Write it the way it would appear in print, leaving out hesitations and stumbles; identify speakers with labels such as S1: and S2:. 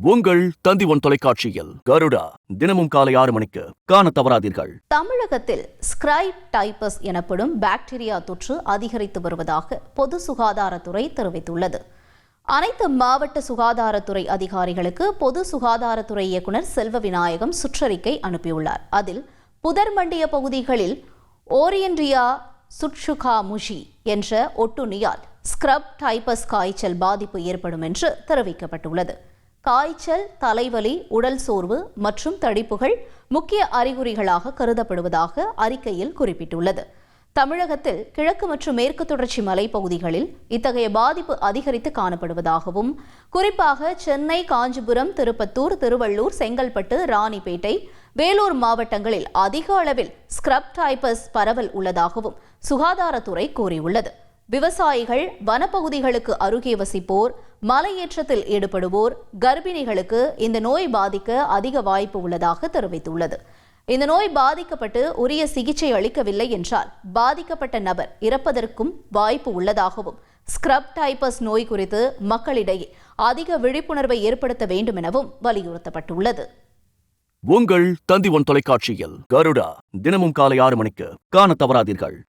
S1: உங்கள் தந்தி ஒன் தொலைக்காட்சியில் கருடா தினமும் காலை 6 மணிக்கு காண தவறாதீர்கள்.
S2: தமிழகத்தில் ஸ்கிரைப் டைபஸ் எனப்படும் பாக்டீரியா தொற்று அதிகரித்து வருவதாக பொது சுகாதாரத்துறை தெரிவித்துள்ளது. அனைத்து மாவட்ட சுகாதாரத்துறை அதிகாரிகளுக்கு பொது சுகாதாரத்துறை இயக்குநர் செல்வ விநாயகம் சுற்றறிக்கை அனுப்பியுள்ளார். அதில் புதர்மண்டிய பகுதிகளில் ஓரியன்ட்ரியா சுட்சுகாமுஷி என்ற ஒட்டுண்ணியால் ஸ்கிரப் டைபஸ் காய்ச்சல் பாதிப்பு ஏற்படும் என்று தெரிவிக்கப்பட்டுள்ளது. காய்ச்சல், தலைவலி, உடல் சோர்வு மற்றும் தடிப்புகள் முக்கிய அறிகுறிகளாக கருதப்படுவதாக அறிக்கையில் குறிப்பிட்டுள்ளது. தமிழகத்தில் கிழக்கு மற்றும் மேற்கு தொடர்ச்சி மலைப்பகுதிகளில் இத்தகைய பாதிப்பு அதிகரித்து காணப்படுவதாகவும், குறிப்பாக சென்னை, காஞ்சிபுரம், திருப்பத்தூர், திருவள்ளூர், செங்கல்பட்டு, ராணிப்பேட்டை, வேலூர் மாவட்டங்களில் அதிக அளவில் ஸ்கிரப் டைபஸ் பரவல் உள்ளதாகவும் சுகாதாரத்துறை கூறியுள்ளது. விவசாயிகள், வனப்பகுதிகளுக்கு அருகே வசிப்போர், மலையேற்றத்தில் ஈடுபடுவோர், கர்ப்பிணிகளுக்கு இந்த நோய் பாதிக்க அதிக வாய்ப்பு உள்ளதாக தெரிவித்துள்ளது. இந்த நோய் பாதிக்கப்பட்டு உரிய சிகிச்சை அளிக்கவில்லை என்றால் பாதிக்கப்பட்ட நபர் இறப்பதற்கும் வாய்ப்பு உள்ளதாகவும், ஸ்கிரப் டைபஸ் நோய் குறித்து மக்களிடையே அதிக விழிப்புணர்வை ஏற்படுத்த வேண்டும் எனவும் வலியுறுத்தப்பட்டுள்ளது.
S1: உங்கள் தந்தி ஒன் தொலைக்காட்சியில் கருடா தினமும் காலை 6 மணிக்கு காண தவறாதீர்கள்.